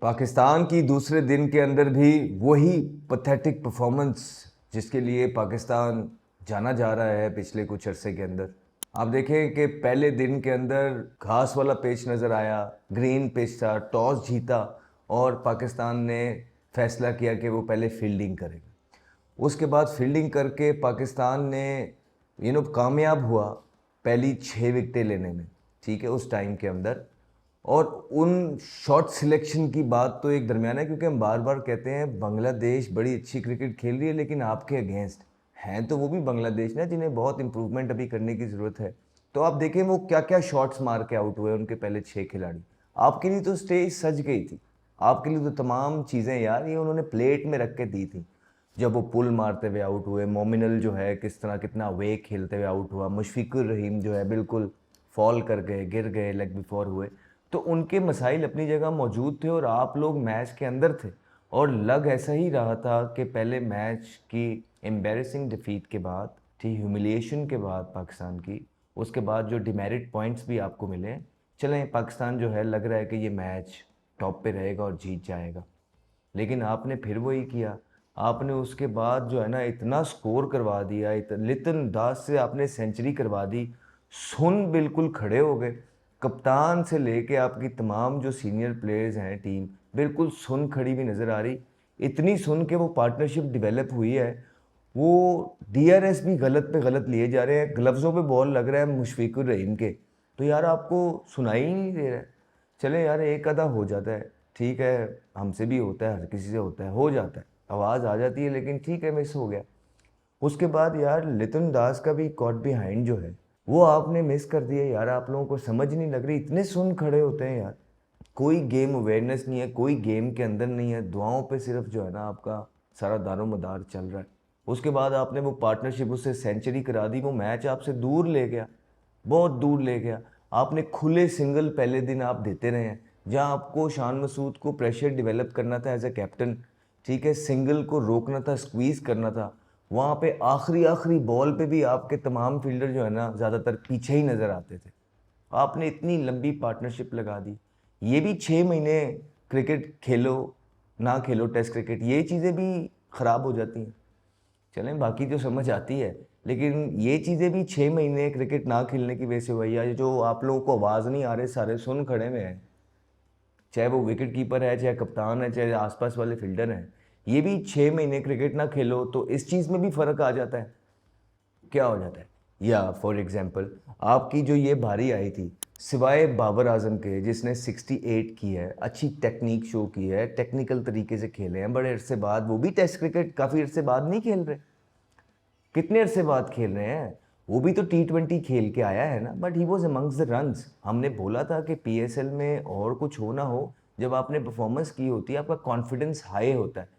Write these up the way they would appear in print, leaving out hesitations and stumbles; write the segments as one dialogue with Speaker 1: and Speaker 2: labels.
Speaker 1: पाकिस्तान की दूसरे दिन के अंदर भी वही पैथेटिक परफॉर्मेंस जिसके लिए पाकिस्तान जाना जा रहा है पिछले कुछ अरसे के अंदर। आप देखें कि पहले दिन के अंदर घास वाला पिच नज़र आया, ग्रीन पिच था, टॉस जीता और पाकिस्तान ने फैसला किया कि वो पहले फील्डिंग करेगा। उसके बाद फील्डिंग करके पाकिस्तान ने कामयाब हुआ पहली 6 विकेटें लेने में, ठीक है, उस टाइम के अंदर। और उन शॉट सिलेक्शन की बात तो एक दरमियान है, क्योंकि हम बार बार कहते हैं बांग्लादेश बड़ी अच्छी क्रिकेट खेल रही है, लेकिन आपके अगेंस्ट हैं तो वो भी बांग्लादेश ना, जिन्हें बहुत इंप्रूवमेंट अभी करने की ज़रूरत है। तो आप देखें वो क्या क्या शॉट्स मार के आउट हुए उनके पहले 6 खिलाड़ी। आपके लिए तो स्टेज सज गई थी, आपके लिए तो तमाम चीज़ें यार ये उन्होंने प्लेट में रख के दी थी। जब वो पुल मारते हुए आउट हुए, मोमिनल जो है किस तरह कितना वे खेलते हुए आउट हुआ, मुशफिकुर रहीम जो है बिल्कुल फॉल कर गए, गिर गए, लेग बिफोर हुए। तो उनके मसाइल अपनी जगह मौजूद थे और आप लोग मैच के अंदर थे। और लग ऐसा ही रहा था कि पहले मैच की एम्बेरसिंग डिफीट के बाद, ठीक, ह्यूमिलिएशन के बाद पाकिस्तान की, उसके बाद जो डिमेरिट पॉइंट्स भी आपको मिले, चलें पाकिस्तान जो है लग रहा है कि ये मैच टॉप पे रहेगा और जीत जाएगा। लेकिन आपने फिर वही किया, आपने उसके बाद जो है ना इतना स्कोर करवा दिया, लिटन दास से आपने सेंचुरी करवा दी, सुन बिल्कुल खड़े हो गए। कप्तान से लेके आपकी तमाम जो सीनियर प्लेयर्स हैं टीम, बिल्कुल सुन खड़ी भी नज़र आ रही। इतनी सुन के वो पार्टनरशिप डेवलप हुई है, वो डीआरएस भी गलत पे गलत लिए जा रहे हैं, ग्लव्सों पे बॉल लग रहा है मुशफिकुर रहीम के, तो यार आपको सुनाई ही नहीं दे रहा है। चले यार एक आधा हो जाता है, ठीक है, हमसे भी होता है, हर किसी से होता है, हो जाता है, आवाज़ आ जाती है, लेकिन ठीक है मिस हो गया। उसके बाद यार लिटन दास का भी कॉट बिहाइंड जो है वो आपने मिस कर दिया यार। आप लोगों को समझ नहीं लग रही, इतने सुन खड़े होते हैं यार, कोई गेम अवेयरनेस नहीं है, कोई गेम के अंदर नहीं है, दुआओं पे सिर्फ जो है ना आपका सारा दारोमदार चल रहा है। उसके बाद आपने वो पार्टनरशिप, उससे सेंचुरी करा दी, वो मैच आपसे दूर ले गया, बहुत दूर ले गया। आपने खुले सिंगल पहले दिन आप देते रहे हैं, जहां आपको शान मसूद को प्रेशर डेवलप करना था एज ए कैप्टन, ठीक है, सिंगल को रोकना था, स्क्वीज करना था, वहाँ पे आखिरी आखिरी बॉल पे भी आपके तमाम फील्डर जो है ना ज़्यादातर पीछे ही नज़र आते थे। आपने इतनी लंबी पार्टनरशिप लगा दी। ये भी 6 महीने क्रिकेट खेलो ना खेलो, टेस्ट क्रिकेट, ये चीज़ें भी ख़राब हो जाती हैं। चलें बाकी जो समझ आती है, लेकिन ये चीज़ें भी 6 महीने क्रिकेट ना खेलने की वजह से हुई है। जो आप लोगों को आवाज़ नहीं आ रहे, सारे सुन खड़े हुए हैं, चाहे वो विकेट कीपर है, चाहे कप्तान है, चाहे आसपास वाले फील्डर हैं, ये भी 6 महीने क्रिकेट ना खेलो तो इस चीज़ में भी फ़र्क आ जाता है। क्या हो जाता है, या फॉर एग्जांपल आपकी जो ये बारी आई थी, सिवाय बाबर आजम के जिसने 68 की है, अच्छी टेक्निक शो की है, टेक्निकल तरीके से खेले हैं बड़े अरसे बाद, वो भी टेस्ट क्रिकेट काफ़ी अरसे बाद नहीं खेल रहे, कितने अरसे बाद खेल रहे हैं, वो भी तो T20 खेल के आया है ना, but he was amongst the runs. हमने बोला था कि PSL में और कुछ हो ना हो, जब आपने परफॉर्मेंस की होती है आपका कॉन्फिडेंस हाई होता है।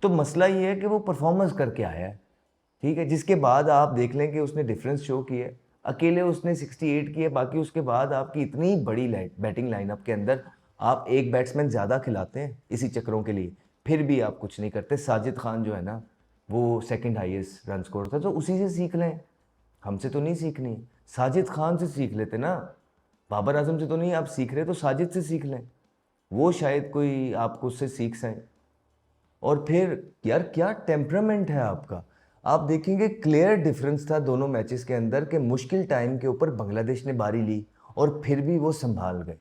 Speaker 1: तो मसला ये है कि वो परफॉर्मेंस करके आया है, ठीक है, जिसके बाद आप देख लें कि उसने डिफरेंस शो किया है। अकेले उसने 68 किए, बाकी उसके बाद आपकी इतनी बड़ी बैटिंग लाइनअप के अंदर आप एक बैट्समैन ज़्यादा खिलाते हैं इसी चक्करों के लिए, फिर भी आप कुछ नहीं करते। साजिद खान जो है ना वो सेकंड हाईएस्ट रन स्कोर था, तो उसी से सीख लें, हमसे तो नहीं सीखनी। साजिद खान से सीख लेते ना, बाबर आजम से तो नहीं आप सीख रहे, तो साजिद से सीख लें, वो शायद कोई आपको उससे सीख सकें। और फिर यार क्या टेम्परामेंट है आपका, आप देखेंगे क्लियर डिफरेंस था दोनों मैचेस के अंदर कि मुश्किल टाइम के ऊपर बांग्लादेश ने बारी ली और फिर भी वो संभाल गए।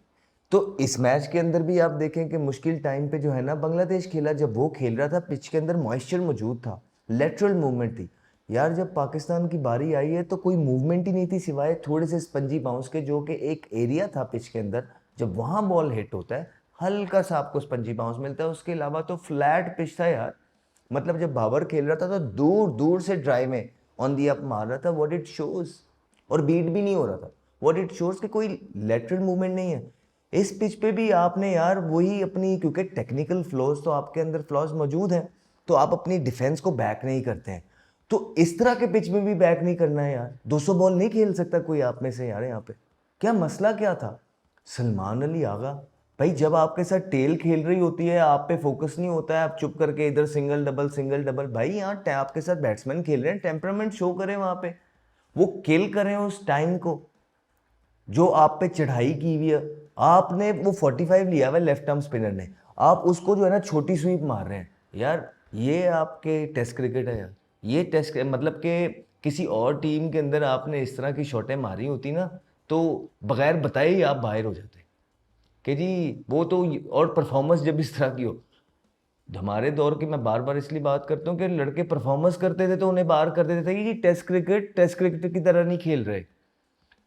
Speaker 1: तो इस मैच के अंदर भी आप देखें कि मुश्किल टाइम पे जो है ना बांग्लादेश खेला, जब वो खेल रहा था पिच के अंदर मॉइस्चर मौजूद था, लेटरल मूवमेंट थी। यार जब पाकिस्तान की बारी आई है तो कोई मूवमेंट ही नहीं थी सिवाय थोड़े से स्पंजी बाउंस के, जो कि एक एरिया था पिच के अंदर, जब वहाँ बॉल हिट होता है हल्का सा आपको स्पंजी बाउंस मिलता है, उसके अलावा तो फ्लैट पिच था यार। मतलब जब बाबर खेल रहा था तो दूर दूर से ड्राइव में ऑन दी अप मार रहा था, व्हाट इट शोज, और बीट भी नहीं हो रहा था, व्हाट इट शोज कि कोई लेटरल मूवमेंट नहीं है। इस पिच पे भी आपने यार वही अपनी, क्योंकि टेक्निकल फ्लॉज तो आपके अंदर फ्लॉज मौजूद हैं, तो आप अपनी डिफेंस को बैक नहीं करते हैं। तो इस तरह के पिच में भी बैक नहीं करना है यार, 200 बॉल नहीं खेल सकता कोई आप में से यार। यहाँ पे क्या मसला क्या था? सलमान अली आगा भाई, जब आपके साथ टेल खेल रही होती है आप पे फोकस नहीं होता है, आप चुप करके इधर सिंगल डबल भाई, यहाँ आपके साथ बैट्समैन खेल रहे हैं, टेम्परामेंट शो करें वहां पे, वो किल करें उस टाइम को जो आप पे चढ़ाई की हुई है। आपने वो 45 लिया हुआ लेफ्ट आर्म स्पिनर ने, आप उसको जो है ना छोटी स्वीप मार रहे हैं यार। ये आपके टेस्ट क्रिकेट है यार। ये टेस्ट मतलब कि किसी और टीम के अंदर आपने इस तरह की शॉटें मारी होती ना तो बगैर बताए ही आप बाहर हो जाते कि जी वो तो। और परफॉर्मेंस जब इस तरह की हो, हमारे दौर की मैं बार बार इसलिए बात करता हूँ कि लड़के परफॉर्मेंस करते थे तो उन्हें बाहर कर देते थे कि जी टेस्ट क्रिकेट की तरह नहीं खेल रहे।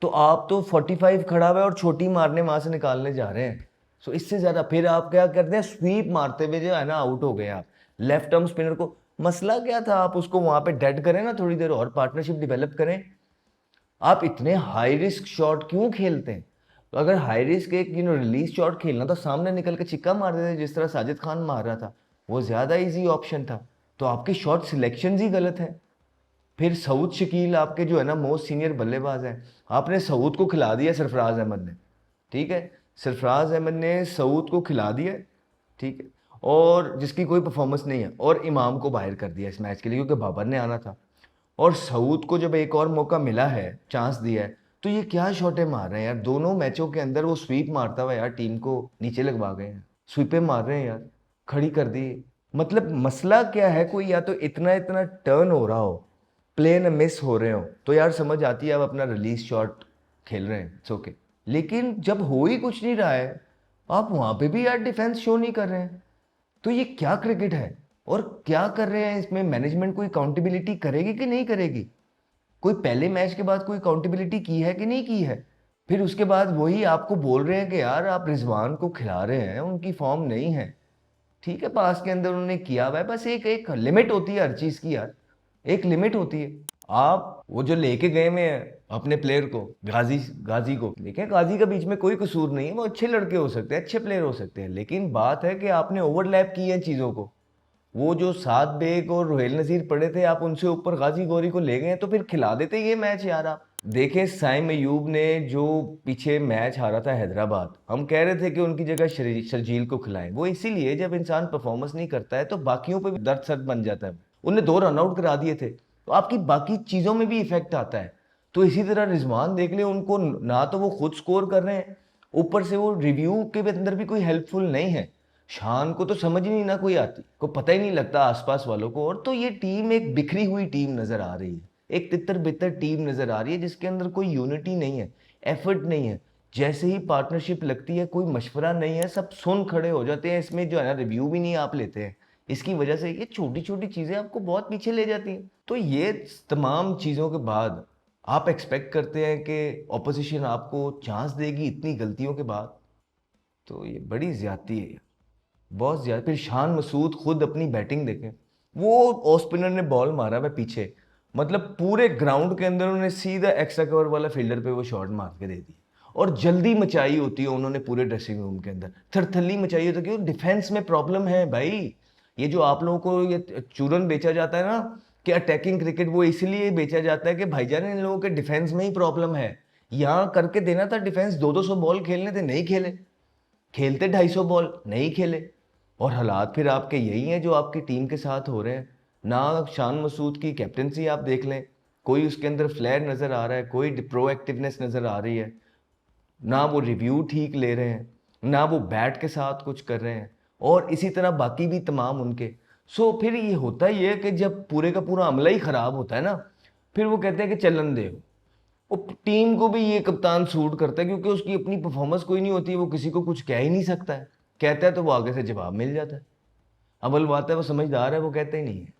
Speaker 1: तो आप तो 45 खड़ा हुआ है और छोटी मारने वहां से निकालने जा रहे हैं। सो इससे ज्यादा फिर आप क्या करते हैं, स्वीप मारते हुए जो है ना आउट हो गए आप। लेफ्ट आर्म स्पिनर को मसला क्या था, आप उसको वहां पे डेड करें ना थोड़ी देर और पार्टनरशिप डेवलप करें। आप इतने हाई रिस्क शॉट क्यों खेलते हैं? तो अगर हाई रिस्क एक रिलीज शॉट खेलना तो सामने निकल के छिक्का मार देते जिस तरह साजिद खान मार रहा था, वो ज्यादा इजी ऑप्शन था। तो आपकी शॉट सिलेक्शन ही गलत है। फिर सऊद शकील आपके जो है ना मोस्ट सीनियर बल्लेबाज हैं, आपने सऊद को खिला दिया सरफराज अहमद ने। ठीक है, सरफराज अहमद ने सऊद को खिला दिया, ठीक है, और जिसकी कोई परफॉर्मेंस नहीं है, और इमाम को बाहर कर दिया इस मैच के लिए क्योंकि बाबर ने आना था। और सऊद को जब एक और मौका मिला है, चांस दिया है, तो ये क्या शॉटें मार रहे हैं यार। दोनों मैचों के अंदर वो स्वीप मारता हुआ यार टीम को नीचे लगवा गए हैं, स्वीपें मार रहे हैं यार, खड़ी कर दी। मतलब मसला क्या है, कोई या तो इतना इतना टर्न हो रहा हो, प्लेन मिस हो रहे हो तो यार समझ आती है आप अपना रिलीज शॉट खेल रहे हैं, इट्स ओके। लेकिन जब हो ही कुछ नहीं रहा है, आप वहां पे भी यार डिफेंस शो नहीं कर रहे हैं, तो ये क्या क्रिकेट है? और क्या कर रहे हैं इसमें? मैनेजमेंट कोई अकाउंटेबिलिटी करेगी कि नहीं करेगी? कोई पहले मैच के बाद कोई अकाउंटेबिलिटी की है कि नहीं की है? फिर उसके बाद वही आपको बोल रहे हैं कि यार आप रिजवान को खिला रहे हैं, उनकी फॉर्म नहीं है। ठीक है, पास के अंदर उन्होंने किया हुआ है, बस एक एक लिमिट होती है हर चीज की यार, एक लिमिट होती है। आप वो जो लेके गए में अपने प्लेयर को, गाजी गाजी को देखें, गाजी का बीच में कोई कसूर नहीं है, वो अच्छे लड़के हो सकते हैं, अच्छे प्लेयर हो सकते हैं, लेकिन बात है कि आपने ओवरलैप की है चीजों को। वो जो सात बेग और रोहेल नजीर पड़े थे, आप उनसे ऊपर गाजी गौरी को ले गए तो फिर खिला देते ये मैच यार। आप देखें साइम अयूब ने जो पीछे मैच हारा था हैदराबाद, हम कह रहे थे कि उनकी जगह शर्जील को खिलाएं। वो इसीलिए जब इंसान परफॉर्मेंस नहीं करता है तो बाकियों पे भी दर्द सर्द बन जाता है। उन्हें 2 रन आउट करा दिए थे तो आपकी बाकी चीजों में भी इफेक्ट आता है। तो इसी तरह रिजवान देख ले, उनको ना तो वो खुद स्कोर कर रहे हैं, ऊपर से वो रिव्यू के अंदर भी कोई हेल्पफुल नहीं है। शान को तो समझ ही नहीं ना कोई आती, को पता ही नहीं लगता आसपास वालों को। और तो ये टीम एक बिखरी हुई टीम नजर आ रही है, एक तितर बितर टीम नजर आ रही है जिसके अंदर कोई यूनिटी नहीं है, एफर्ट नहीं है। जैसे ही पार्टनरशिप लगती है कोई मशवरा नहीं है, सब सुन खड़े हो जाते हैं। इसमें जो है ना रिव्यू भी नहीं आप लेते हैं, इसकी वजह से ये छोटी छोटी चीजें आपको बहुत पीछे ले जाती हैं। तो ये तमाम चीजों के बाद आप एक्सपेक्ट करते हैं कि ऑपोजिशन आपको चांस देगी इतनी गलतियों के बाद, तो ये बड़ी ज्यादती है, बहुत ज्यादा। फिर शान मसूद खुद अपनी बैटिंग देखें, वो ऑफ स्पिनर ने बॉल मारा है पीछे, मतलब पूरे ग्राउंड के अंदर उन्होंने सीधा एक्स्ट्रा कवर वाला फील्डर पे वो शॉट मार के दे दी। और जल्दी मचाई होती है उन्होंने पूरे ड्रेसिंग रूम के अंदर, थरथली मचाई होती है, क्योंकि डिफेंस में प्रॉब्लम है भाई। ये जो आप लोगों को ये चूरन बेचा जाता है ना कि अटैकिंग क्रिकेट, वो इसलिए बेचा जाता है कि भाईजान इन लोगों के डिफेंस में ही प्रॉब्लम है। यहाँ करके देना था डिफेंस, 200-200 बॉल खेलने थे, नहीं खेले। खेलते 250 बॉल, नहीं खेले। और हालात फिर आपके यही हैं जो आपकी टीम के साथ हो रहे हैं। ना शान मसूद की कैप्टनसी आप देख लें, कोई उसके अंदर फ्लेयर नज़र आ रहा है, कोई प्रोएक्टिवनेस नज़र आ रही है, ना वो रिव्यू ठीक ले रहे हैं, ना वो बैट के साथ कुछ कर रहे हैं, और इसी तरह बाकी भी तमाम उनके। सो फिर ये होता ही है कि जब पूरे का पूरा अमला ही ख़राब होता है ना, फिर वो कहते हैं कि चलन दे। वो टीम को भी ये कप्तान सूट करता है क्योंकि उसकी अपनी परफॉर्मेंस कोई नहीं होती है, वो किसी को कुछ कह ही नहीं सकता है, कहता है तो वो आगे से जवाब मिल जाता है। अव्वल बात है वो समझदार है, वो कहते ही नहीं है,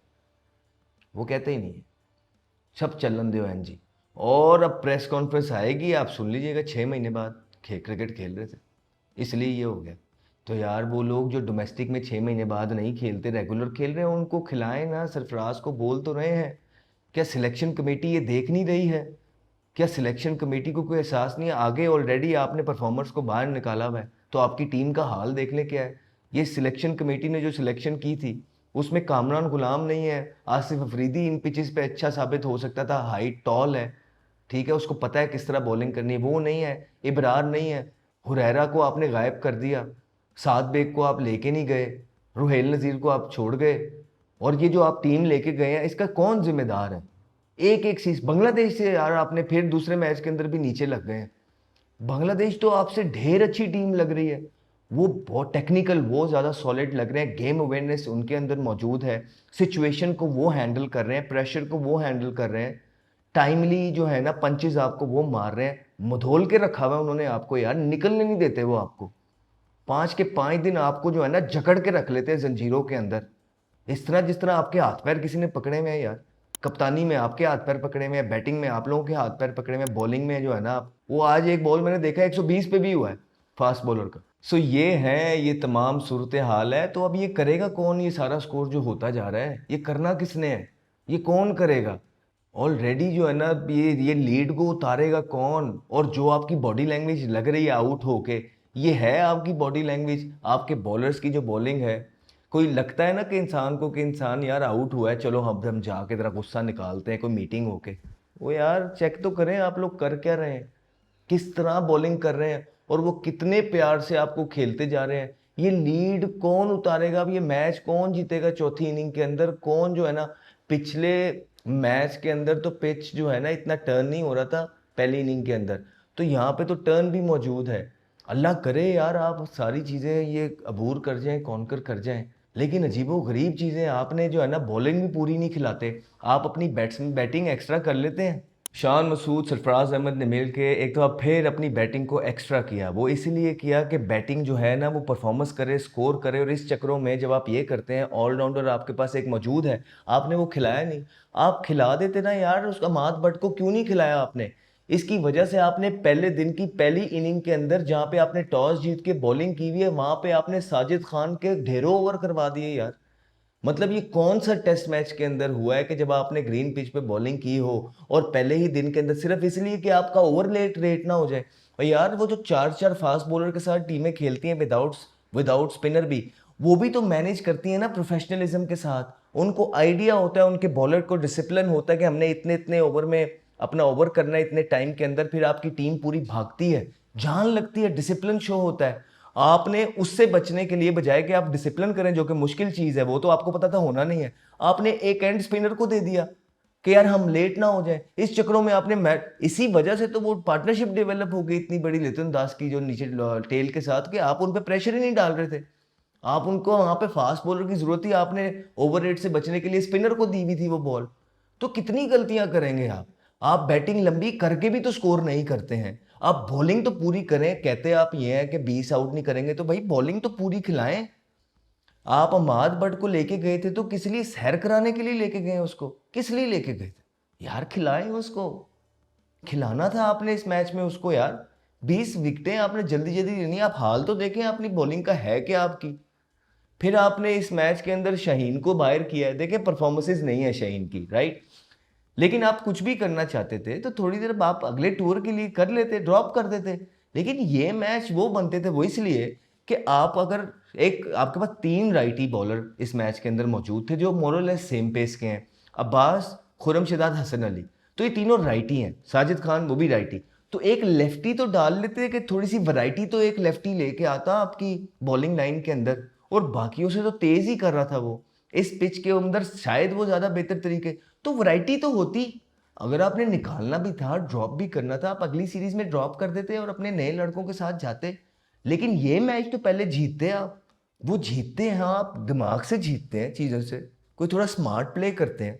Speaker 1: वो कहते ही नहीं है, सब चलन दो एन जी। और अब प्रेस कॉन्फ्रेंस आएगी, आप सुन लीजिएगा, 6 महीने बाद क्रिकेट खेल रहे थे इसलिए ये हो गया। तो यार वो लोग जो डोमेस्टिक में 6 महीने बाद नहीं खेलते, रेगुलर खेल रहे हैं, उनको खिलाएं ना। सरफराज को बोल तो रहे हैं, क्या सिलेक्शन कमेटी ये देख नहीं रही है? क्या सिलेक्शन कमेटी को कोई एहसास नहीं है? आगे ऑलरेडी आपने परफॉर्मर्स को बाहर निकाला हुआ है, तो आपकी टीम का हाल देख ले क्या है। ये सिलेक्शन कमेटी ने जो सिलेक्शन की थी उसमें कामरान गुलाम नहीं है, आसिफ अफरीदी इन पिचेस पे अच्छा साबित हो सकता था, हाइट टॉल है, ठीक है, उसको पता है किस तरह बॉलिंग करनी है, वो नहीं है। इबरार नहीं है, हुरैरा को आपने गायब कर दिया, साद बेग को आप लेके नहीं गए, रुहेल नज़ीर को आप छोड़ गए, और ये जो आप टीम लेके गए हैं इसका कौन जिम्मेदार है? एक एक चीज बांग्लादेश से यार आपने फिर दूसरे मैच के अंदर भी नीचे लग गए हैं। बांग्लादेश तो आपसे ढेर अच्छी टीम लग रही है,
Speaker 2: वो बहुत टेक्निकल, वो ज़्यादा सॉलिड लग रहे हैं, गेम अवेयरनेस उनके अंदर मौजूद है, सिचुएशन को वो हैंडल कर रहे हैं, प्रेशर को वो हैंडल कर रहे हैं, टाइमली जो है ना पंचेज आपको वो मार रहे हैं, मधोल के रखा हुआ है उन्होंने आपको यार, निकलने नहीं देते वो आपको। 5 के 5 दिन आपको जो है ना जकड़ के रख लेते हैं जंजीरों के अंदर, इस तरह जिस तरह आपके हाथ पैर किसी ने पकड़े हुए हैं यार। कप्तानी में आपके हाथ पैर पकड़े हुए हैं, बैटिंग में आप लोगों के हाथ पैर पकड़े हुए हैं, बॉलिंग में जो है ना आप, वो आज एक बॉल मैंने देखा 120 पे भी हुआ है फास्ट बॉलर का। सो ये है, ये तमाम सूरत हाल है। तो अब ये करेगा कौन, ये सारा स्कोर जो होता जा रहा है ये करना किसने है, ये कौन करेगा? ऑलरेडी जो है ना ये लीड को उतारेगा कौन? और जो आपकी बॉडी लैंग्वेज लग रही है आउट होके, ये है आपकी बॉडी लैंग्वेज, आपके बॉलर्स की जो बॉलिंग है। कोई लगता है ना कि इंसान को कि इंसान यार आउट हुआ है, चलो हम जाके जरा गुस्सा निकालते हैं, कोई मीटिंग होके, वो यार चेक तो करें आप लोग कर क्या रहे हैं, किस तरह बॉलिंग कर रहे हैं, और वो कितने प्यार से आपको खेलते जा रहे हैं। ये लीड कौन उतारेगा, अब ये मैच कौन जीतेगा चौथी इनिंग के अंदर, कौन जो है ना। पिछले मैच के अंदर तो पिच जो है ना इतना टर्न नहीं हो रहा था पहली इनिंग के अंदर, तो यहाँ पे तो टर्न भी मौजूद है। अल्लाह करे यार आप सारी चीज़ें ये अबूर कर जाएं, कॉन्कर कर जाएं। लेकिन अजीबो गरीब चीज़ें आपने जो है ना, बॉलिंग भी पूरी नहीं खिलाते, आप अपनी बैटिंग एक्स्ट्रा कर लेते हैं। शान मसूद, सरफराज अहमद ने मिल के एक तो अब फिर अपनी बैटिंग को एक्स्ट्रा किया। वो इसीलिए किया कि बैटिंग जो है ना वो परफॉर्मेंस करे, स्कोर करे, और इस चक्रों में जब आप ये करते हैं, ऑलराउंडर आपके पास एक मौजूद है, आपने वो खिलाया नहीं। आप खिला देते ना यार, उसका मात बट को क्यों नहीं खिलाया आपने? इसकी वजह से आपने पहले दिन की पहली इनिंग के अंदर जहाँ पे आपने टॉस जीत के बॉलिंग की हुई है, वहां पे आपने साजिद खान के ढेरों ओवर करवा दिए यार। मतलब ये कौन सा टेस्ट मैच के अंदर हुआ है कि जब आपने ग्रीन पिच पे बॉलिंग की हो और पहले ही दिन के अंदर, सिर्फ इसलिए कि आपका ओवर रेट ना हो जाए। और यार वो जो 4 4 फास्ट बॉलर के साथ टीमें खेलती हैं विदाउट विदाउट स्पिनर भी, वो भी तो मैनेज करती हैं ना प्रोफेशनलिज्म के साथ। उनको आइडिया होता है, उनके बॉलर को डिसिप्लिन होता है कि हमने इतने इतने ओवर में अपना ओवर करना है, इतने टाइम के अंदर। फिर आपकी टीम पूरी भागती है, जान लगती है, डिसिप्लिन शो होता है। आपने उससे बचने के लिए, बजाय कि आप डिसिप्लिन करें जो कि मुश्किल चीज है, वो तो आपको पता था होना नहीं है, आपने एक एंड स्पिनर को दे दिया कि यार हम लेट ना हो जाए। इस चक्रों में आपने मैच, इसी वजह से तो वो पार्टनरशिप डेवलप हो गई इतनी बड़ी लिटन दास की जो नीचे टेल के साथ, कि आप उन पे प्रेशर ही नहीं डाल रहे थे। आप उनको वहां पे फास्ट बॉलर की जरूरत थी, आपने ओवर रेट से बचने के लिए स्पिनर को दी हुई थी वो बॉल। तो कितनी गलतियां करेंगे आप बैटिंग लंबी करके भी तो स्कोर नहीं करते हैं। आप बॉलिंग तो पूरी करें, कहते आप ये है कि 20 आउट नहीं करेंगे, तो भाई बॉलिंग तो पूरी खिलाएं। आप अमाद बट को लेके गए थे तो किस लिए, सैर कराने के लिए लेके गए उसको, किस लिए लेके गए थे यार? खिलाएं उसको, खिलाना था आपने इस मैच में उसको यार। 20 विकेटें आपने जल्दी जल्दी लेनी, आप हाल तो देखें अपनी बॉलिंग का है क्या आपकी। फिर आपने इस मैच के अंदर शाहीन को बाहर किया है, देखें परफॉर्मेंसेज नहीं है शाहीन की, राइट। लेकिन आप कुछ भी करना चाहते थे तो थोड़ी देर आप अगले टूर के लिए कर लेते, ड्रॉप कर देते। लेकिन ये मैच वो बनते थे वो इसलिए कि आप अगर एक, आपके पास 3 राइटी बॉलर इस मैच के अंदर मौजूद थे जो मोरलेस सेम पेस के हैं, अब्बास, खुरमशदाद, हसन अली। तो ये तीनों राइटी हैं, साजिद खान वो भी राइटी। तो एक लेफ्टी तो डाल लेते कि थोड़ी सी वैरायटी तो एक लेफ्टी लेके आता आपकी बॉलिंग लाइन के अंदर, और बाकियों से तो तेज ही कर रहा था वो इस पिच के अंदर, शायद वो ज्यादा बेहतर तरीके, तो वैरायटी तो होती। अगर आपने निकालना भी था, ड्रॉप भी करना था, आप अगली सीरीज में ड्रॉप कर देते और अपने नए लड़कों के साथ जाते। लेकिन ये मैच तो पहले जीतते आप। वो जीतते हैं, आप दिमाग से जीतते हैं चीज़ों से, कोई थोड़ा स्मार्ट प्ले करते हैं।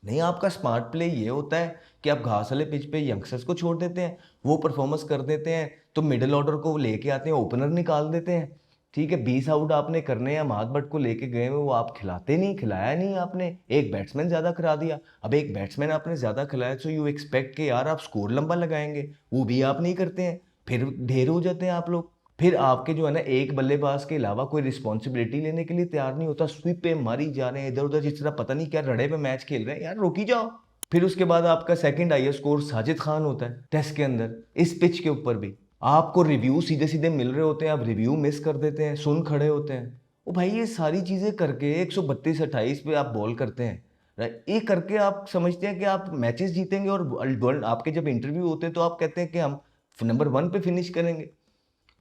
Speaker 2: नहीं, आपका स्मार्ट प्ले ये होता है कि आप घास वाले पिच पे यंगस्टर्स को छोड़ देते हैं, वो परफॉर्मेंस कर देते हैं, तो मिडिल ऑर्डर को लेके आते हैं, ओपनर निकाल देते हैं। ठीक है, 20 आउट आपने करने हैं, महाद भट्ट को लेके गए हुए, वो आप खिलाते नहीं, खिलाया नहीं आपने, एक बैट्समैन ज्यादा करा दिया। अब एक बैट्समैन आपने ज्यादा खिलाया तो यू एक्सपेक्ट कि यार आप स्कोर लंबा लगाएंगे, वो भी आप नहीं करते हैं, फिर ढेर हो जाते हैं आप लोग। फिर आपके जो है ना एक बल्लेबाज के अलावा कोई रिस्पॉन्सिबिलिटी लेने के लिए तैयार नहीं होता, स्वीप पे मारी जा रहे हैं इधर उधर, जिस तरह पता नहीं क्या रड़े पे मैच खेल रहे हैं यार, रोकी जाओ। फिर उसके बाद आपका second highest score Sajid Khan होता है टेस्ट के अंदर, इस पिच के ऊपर भी आपको रिव्यू सीधे सीधे मिल रहे होते हैं, आप रिव्यू मिस कर देते हैं, सुन खड़े होते हैं। ओ भाई, ये सारी चीजें करके 132-28 पे आप बॉल करते हैं, राइट, ये करके आप समझते हैं कि आप मैचेस जीतेंगे, और आपके जब इंटरव्यू होते हैं तो आप कहते हैं कि हम नंबर 1 पे फिनिश करेंगे।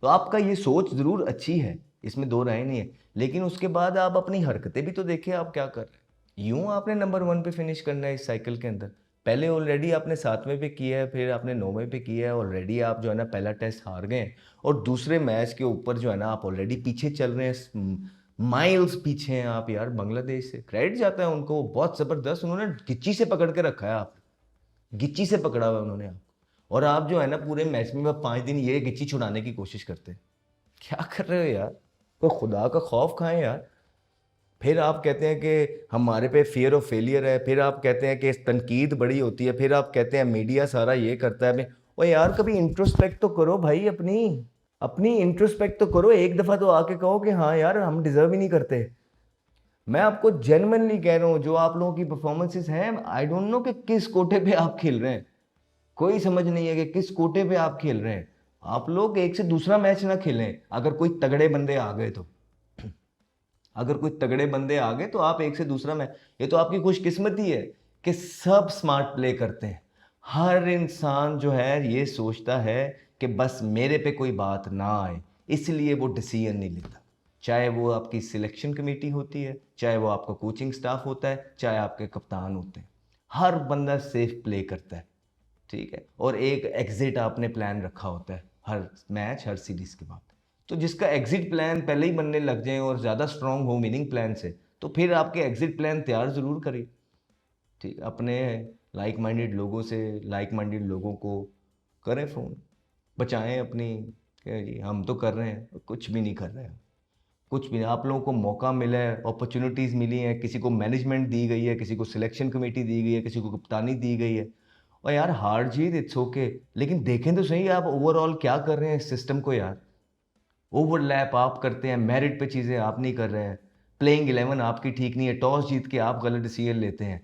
Speaker 2: तो आपका ये सोच जरूर अच्छी है, इसमें दो राय नहीं है, लेकिन उसके बाद आप अपनी हरकतें भी तो देखिए, आप क्या कर रहे हैं। यूं आपने नंबर 1 पे फिनिश करना है इस साइकिल के अंदर, पहले ऑलरेडी आपने 7वें पे किया है, फिर आपने 9वें पे किया है, ऑलरेडी आप जो है ना पहला टेस्ट हार गए हैं और दूसरे मैच के ऊपर जो है ना आप ऑलरेडी पीछे चल रहे हैं, माइल्स पीछे हैं आप यार बांग्लादेश से। क्रेडिट जाता है उनको, बहुत ज़बरदस्त उन्होंने गिच्ची से पकड़ के रखा है आप, गिच्ची से पकड़ा हुआ है उन्होंने आप, और आप जो है ना पूरे मैच में 5 दिन ये गिच्ची छुड़ाने की कोशिश करते हैं। क्या कर रहे हो यार, कोई खुदा का खौफ खाएं यार। फिर आप कहते हैं कि हमारे पे फियर ऑफ फेलियर है, फिर आप कहते हैं कि तनकीद बड़ी होती है, फिर आप कहते हैं मीडिया सारा ये करता है। और यार कभी इंट्रोस्पेक्ट तो करो भाई, अपनी इंट्रोस्पेक्ट तो करो। एक दफ़ा तो आके कहो कि हाँ यार हम डिज़र्व ही नहीं करते। मैं आपको जेन्युइनली कह रहा हूँ, जो आप लोगों की परफॉर्मेंसेस हैं, आई डोंट नो कि किस कोटे पे आप खेल रहे हैं, कोई समझ नहीं है कि किस कोटे पे आप खेल रहे हैं। आप लोग एक से दूसरा मैच ना खेलें। अगर कोई तगड़े बंदे आ गए तो अगर कोई तगड़े बंदे आ गए तो आप एक से दूसरा मैच, ये तो आपकी खुशकिस्मती है कि सब स्मार्ट प्ले करते हैं। हर इंसान जो है ये सोचता है कि बस मेरे पे कोई बात ना आए, इसलिए वो डिसीजन नहीं लेता। चाहे वो आपकी सिलेक्शन कमेटी होती है, चाहे वो आपका कोचिंग स्टाफ होता है, चाहे आपके कप्तान होते हैं, हर बंदा सेफ प्ले करता है, ठीक है। और एक एग्जिट आपने प्लान रखा होता है हर मैच, हर सीरीज के बाद। तो जिसका एग्जिट प्लान पहले ही बनने लग जाए और ज़्यादा स्ट्रॉन्ग हो विनिंग प्लान से, तो फिर आपके एग्जिट प्लान तैयार ज़रूर करिए, ठीक। अपने लाइक माइंडेड लोगों से, लाइक माइंडेड लोगों को करें फ़ोन, बचाएं अपनी, क्या जी हम तो कर रहे हैं, कुछ भी नहीं कर रहे हैं, कुछ भी नहीं। आप लोगों को मौका मिला है, अपॉर्चुनिटीज़ मिली हैं, किसी को मैनेजमेंट दी गई है, किसी को सिलेक्शन कमेटी दी गई है, किसी को कप्तानी दी गई है। और यार हार जीत इट्स ओके, लेकिन देखें तो सही आप ओवरऑल क्या कर रहे हैं इस सिस्टम को यार। ओवरलैप आप करते हैं, मेरिट पे चीज़ें आप नहीं कर रहे हैं, प्लेइंग 11 आपकी ठीक नहीं है, टॉस जीत के आप गलत डिसीजन लेते हैं,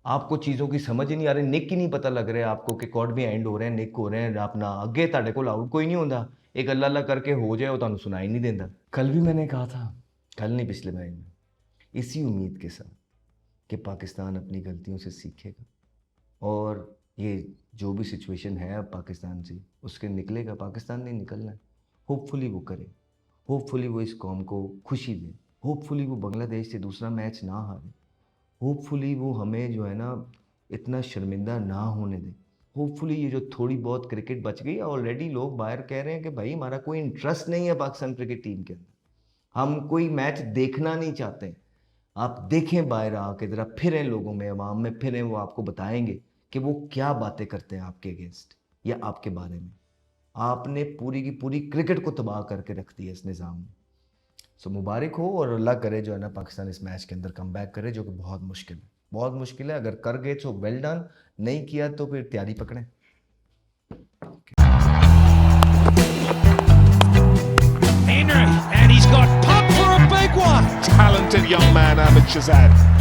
Speaker 2: आपको चीज़ों की समझ ही नहीं आ रही, निक ही नहीं पता लग रहा है आपको कि कॉर्ड भी एंड हो रहे हैं, निक हो रहे हैं अपना अगे, ताड़े को आउट कोई नहीं होता, एक अल्लाह अल्लाह करके हो जाए वो तुहानू सुनाई नहीं देता। कल भी मैंने कहा था, कल नहीं पिछले मैच में, इसी उम्मीद के साथ कि पाकिस्तान अपनी गलतियों से सीखेगा और ये जो भी सिचुएशन है अब पाकिस्तान से उसके निकलेगा, पाकिस्तान ने निकलना है। होपफुली वो करे, होपफुली वो इस कौम को खुशी दे, होपफुली वो बांग्लादेश से दूसरा मैच ना हारे, होपफुली वो हमें जो है ना इतना शर्मिंदा ना होने दे, होपफुली ये जो थोड़ी बहुत क्रिकेट बच गई है, ऑलरेडी लोग बाहर कह रहे हैं कि भाई हमारा कोई इंटरेस्ट नहीं है पाकिस्तान क्रिकेट टीम के अंदर, हम कोई मैच देखना नहीं चाहते। आप देखें बाहर आके ज़रा फिरें लोगों में, अवाम में फिरें, वो आपको बताएंगे कि वो क्या बातें करते हैं आपके अगेंस्ट या आपके बारे में। आपने पूरी की पूरी क्रिकेट को तबाह करके रख दिया इस निज़ाम में। सो मुबारक हो और अल्लाह करे जो है ना पाकिस्तान इस मैच के अंदर कम बैक करे, जो कि बहुत मुश्किल है, बहुत मुश्किल है। अगर कर गए तो वेल डन, नहीं किया तो फिर तैयारी पकड़ें।
Speaker 3: Henry, and he's got pumped for a big one.
Speaker 4: Talented young man, Ahmed Shazad.